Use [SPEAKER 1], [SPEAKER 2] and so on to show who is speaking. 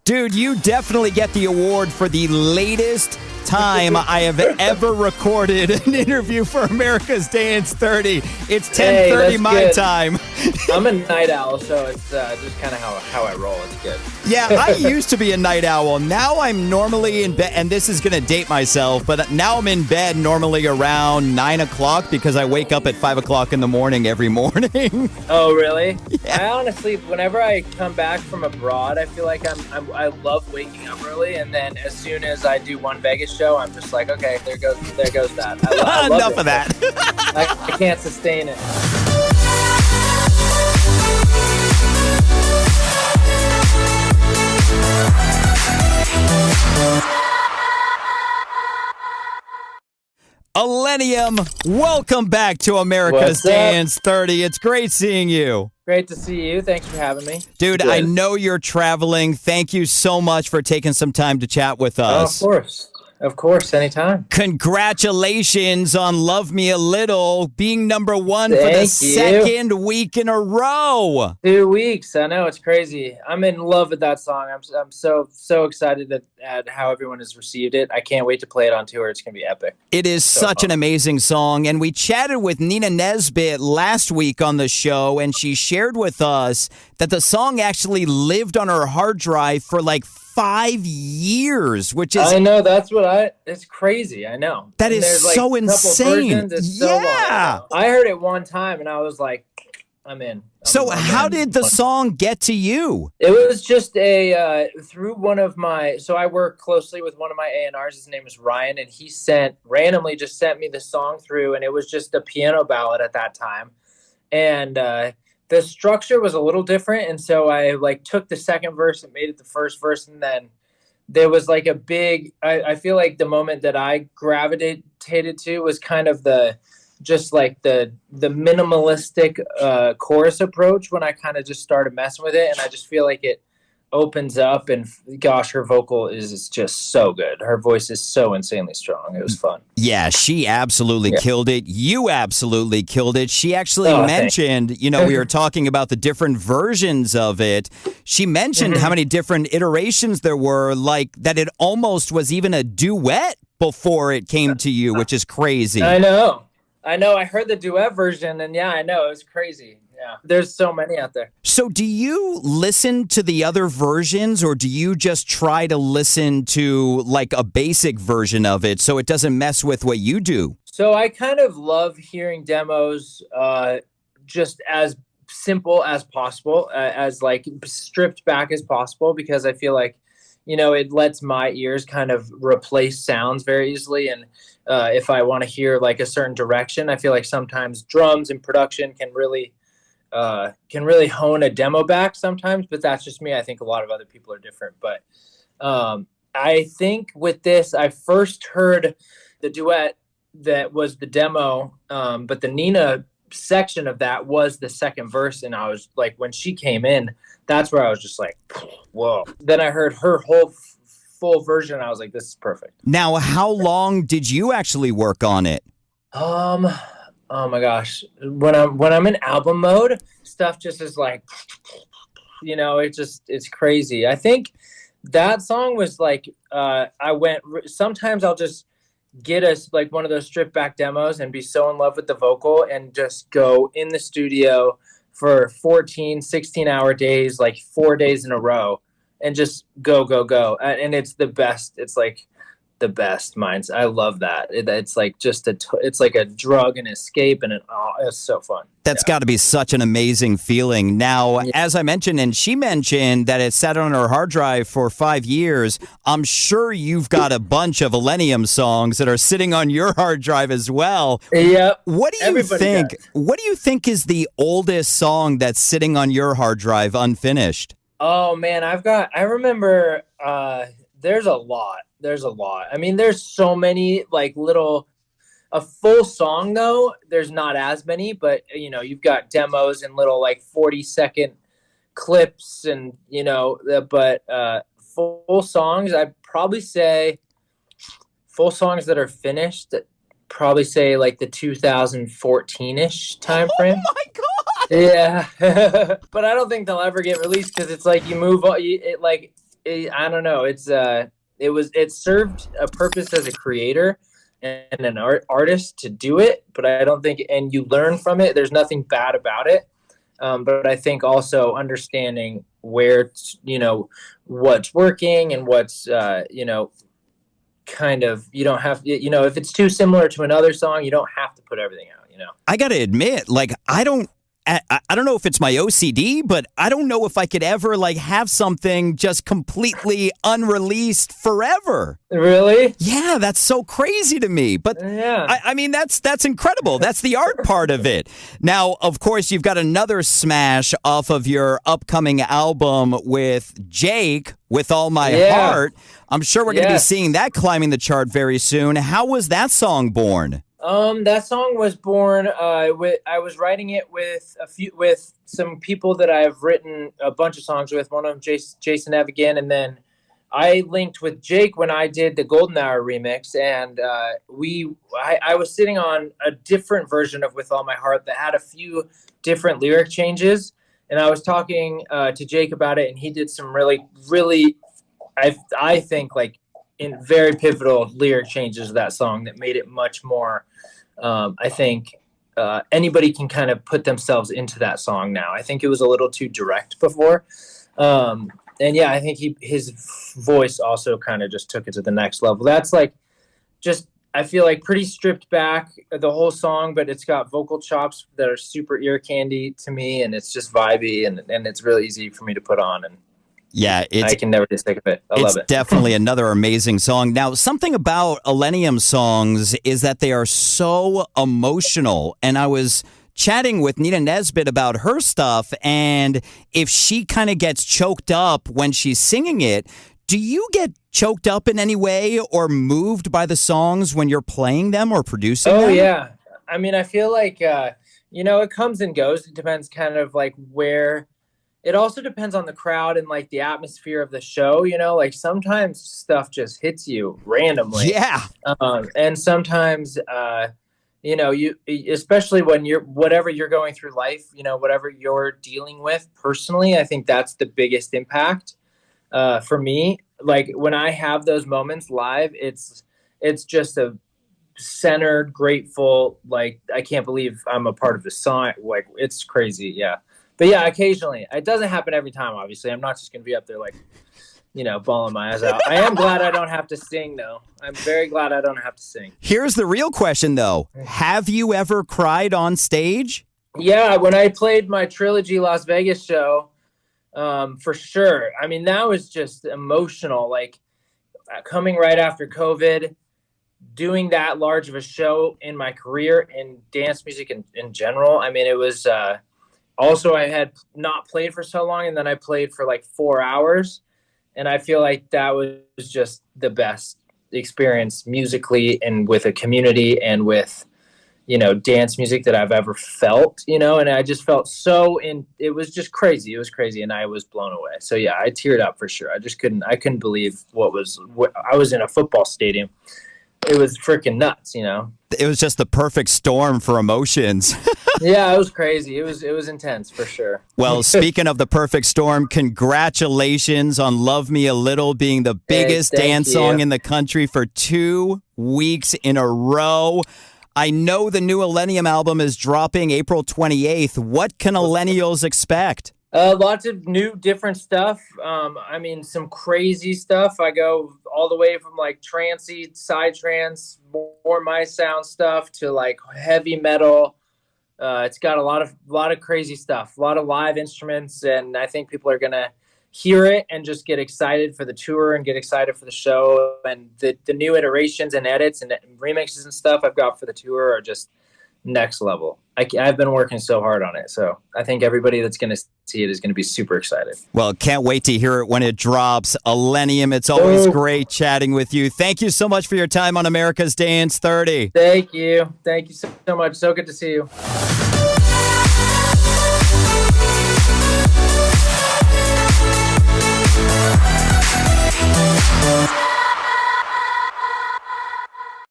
[SPEAKER 1] Dude, you definitely get the award for the latest time I have ever recorded an interview for America's Dance 30. It's 10:30 my
[SPEAKER 2] good.
[SPEAKER 1] time.
[SPEAKER 2] I'm a night owl, so it's just kind of how I roll. It's good.
[SPEAKER 1] Yeah, I used to be a night owl. Now I'm normally in bed, and this is going to date myself, but now I'm in bed normally around 9 o'clock because I wake up at 5 o'clock in the morning every morning.
[SPEAKER 2] Oh, really?
[SPEAKER 1] Yeah.
[SPEAKER 2] I honestly, whenever I come back from abroad, I feel like I love waking up early, and then as soon as I do one Vegas show, I'm just like, okay, there goes that. I love
[SPEAKER 1] Enough
[SPEAKER 2] it.
[SPEAKER 1] of that.
[SPEAKER 2] I can't sustain it.
[SPEAKER 1] Illenium, welcome back to America's
[SPEAKER 2] What's up?
[SPEAKER 1] Dance 30. It's great seeing you.
[SPEAKER 2] Great to see you. Thanks for having me.
[SPEAKER 1] Dude,
[SPEAKER 2] Good.
[SPEAKER 1] I know you're traveling. Thank you so much for taking some time to chat with
[SPEAKER 2] Oh,
[SPEAKER 1] us.
[SPEAKER 2] of course, anytime.
[SPEAKER 1] Congratulations on Love Me A Little being number one for the
[SPEAKER 2] Thank you.
[SPEAKER 1] second week in a row.
[SPEAKER 2] 2 weeks. I know, it's crazy. I'm in love with that song. I'm so excited at how everyone has received it. I can't wait to play it on tour. It's gonna be epic.
[SPEAKER 1] It is such an amazing song, and we chatted with Nina Nesbitt last week on the show, and she shared with us that the song actually lived on her hard drive for like 5 years, which is...
[SPEAKER 2] I know, it's crazy. I know.
[SPEAKER 1] That
[SPEAKER 2] And
[SPEAKER 1] is
[SPEAKER 2] there's, like,
[SPEAKER 1] so
[SPEAKER 2] a couple
[SPEAKER 1] insane.
[SPEAKER 2] versions. It's so long.
[SPEAKER 1] Yeah.
[SPEAKER 2] I heard it one time and I was like, I'm in.
[SPEAKER 1] So
[SPEAKER 2] I'm
[SPEAKER 1] how
[SPEAKER 2] in.
[SPEAKER 1] did the song get to you?
[SPEAKER 2] It was just through one of so I work closely with one of my A&Rs. His name is Ryan, and he randomly just sent me the song through, and it was just a piano ballad at that time. And the structure was a little different, and so I took the second verse and made it the first verse, and then there was like a big, I feel like the moment that I gravitated to was kind of the minimalistic chorus approach when I kind of just started messing with it, and I just feel like it opens up, and gosh, her vocal is just so good. Her voice is so insanely strong. It was fun.
[SPEAKER 1] Yeah, she absolutely killed it. You absolutely killed it. She actually mentioned, we were talking about the different versions of it. She mentioned how many different iterations there were, like that it almost was even a duet before it came to you, which is crazy.
[SPEAKER 2] I know. I heard the duet version, and yeah, I know. It was crazy. Yeah, there's so many out there.
[SPEAKER 1] So do you listen to the other versions, or do you just try to listen to like a basic version of it so it doesn't mess with what you do?
[SPEAKER 2] So I kind of love hearing demos just as simple as possible, as like stripped back as possible, because I feel like, it lets my ears kind of replace sounds very easily. And if I want to hear like a certain direction, I feel like sometimes drums and production can really hone a demo back sometimes, but that's just me. I think a lot of other people are different, but I think with this, I first heard the duet that was the demo, but the Nina section of that was the second verse, and I was like, when she came in, that's where I was just like, whoa. Then I heard her whole full version, and I was like, this is perfect.
[SPEAKER 1] Now, how long did you actually work on it?
[SPEAKER 2] Oh my gosh. When I'm in album mode, stuff just is like, it's crazy. I think that song was like, sometimes I'll just get us like one of those stripped back demos and be so in love with the vocal and just go in the studio for 14, 16-hour days, like 4 days in a row, and just go. And it's the best. It's like the best minds. I love that. It's like it's like a drug and escape, and it's so fun.
[SPEAKER 1] That's got to be such an amazing feeling. Now, as I mentioned, and she mentioned that it sat on her hard drive for 5 years, I'm sure you've got a bunch of Illenium songs that are sitting on your hard drive as well.
[SPEAKER 2] Yeah.
[SPEAKER 1] What do you think?
[SPEAKER 2] Does.
[SPEAKER 1] What do you think is the oldest song that's sitting on your hard drive unfinished?
[SPEAKER 2] Oh man, I remember there's a lot. I mean, there's so many like a full song though. There's not as many, but you've got demos and little like 40-second clips, and but full songs, I'd probably say full songs that are finished, probably say like the 2014-ish time frame.
[SPEAKER 1] Oh my God.
[SPEAKER 2] Yeah. But I don't think they'll ever get released, because it's like you move on, I don't know. It served a purpose as a creator and an artist to do it, but I don't think, and you learn from it. There's nothing bad about it. But I think also understanding where, what's working and what's, kind of, you don't have, if it's too similar to another song, you don't have to put everything out.
[SPEAKER 1] I got to admit, like, I don't know if it's my OCD, but I don't know if I could ever like have something just completely unreleased forever.
[SPEAKER 2] Really?
[SPEAKER 1] Yeah, that's so crazy to me. But yeah, I mean, that's incredible. That's the art part of it. Now, of course, you've got another smash off of your upcoming album with Jake, With All My Heart. I'm sure we're going to be seeing that climbing the chart very soon. How was that song born?
[SPEAKER 2] That song was born. I was writing it with some people that I've written a bunch of songs with. One of them, Jason Evigan, and then I linked with Jake when I did the Golden Hour remix, and I was sitting on a different version of With All My Heart that had a few different lyric changes, and I was talking to Jake about it, and he did some really, really, I think, like, in very pivotal lyric changes of that song that made it much more, I think anybody can kind of put themselves into that song now. I think it was a little too direct before. And yeah, I think his voice also kind of just took it to the next level. That's like, just, I feel like pretty stripped back the whole song, but it's got vocal chops that are super ear candy to me, and it's just vibey, and it's really easy for me to put on. And
[SPEAKER 1] yeah,
[SPEAKER 2] I can never get sick of it. I love it.
[SPEAKER 1] It's definitely another amazing song. Now, something about Illenium songs is that they are so emotional. And I was chatting with Nina Nesbitt about her stuff, and if she kind of gets choked up when she's singing it, do you get choked up in any way or moved by the songs when you're playing them or producing them?
[SPEAKER 2] Oh, yeah. I mean, I feel like, it comes and goes. It depends kind of like where. It also depends on the crowd and like the atmosphere of the show, like sometimes stuff just hits you randomly.
[SPEAKER 1] Yeah.
[SPEAKER 2] And sometimes, you, especially when whatever you're going through life, whatever you're dealing with personally, I think that's the biggest impact for me. Like when I have those moments live, it's just a centered, grateful, like, I can't believe I'm a part of the song. Like, it's crazy. Yeah. But yeah, occasionally. It doesn't happen every time, obviously. I'm not just going to be up there like, bawling my eyes out. I am glad I don't have to sing, though. I'm very glad I don't have to sing.
[SPEAKER 1] Here's the real question, though. Have you ever cried on stage?
[SPEAKER 2] Yeah, when I played my Trilogy Las Vegas show, for sure. I mean, that was just emotional. Like, coming right after COVID, doing that large of a show in my career in dance music in general. I mean, it was... Also, I had not played for so long, and then I played for like 4 hours, and I feel like that was just the best experience musically and with a community and with, dance music that I've ever felt, and I just felt it was just crazy. It was crazy, and I was blown away. So yeah, I teared up for sure. I couldn't believe I was in a football stadium. It was freaking nuts, It was
[SPEAKER 1] just the perfect storm for emotions.
[SPEAKER 2] Yeah, it was crazy. It was intense for sure.
[SPEAKER 1] Well, speaking of the perfect storm, congratulations on Luv Me A Little being the biggest dance song in the country for 2 weeks in a row. I know the new Illenium album is dropping April 28th. What can Illenials expect?
[SPEAKER 2] Lots of new, different stuff. I mean, some crazy stuff. I go all the way from like trancey, psytrance, more my sound stuff to like heavy metal. It's got a lot of crazy stuff, a lot of live instruments, and I think people are gonna hear it and just get excited for the tour and get excited for the show. And the new iterations and edits and remixes and stuff I've got for the tour are just next level. I've been working so hard on it, so I think everybody that's going to see it is going to be super excited.
[SPEAKER 1] Well, can't wait to hear it when it drops. Illenium, it's always great chatting with you. Thank you so much for your time on America's Dance 30.
[SPEAKER 2] Thank you so much. So good to see you.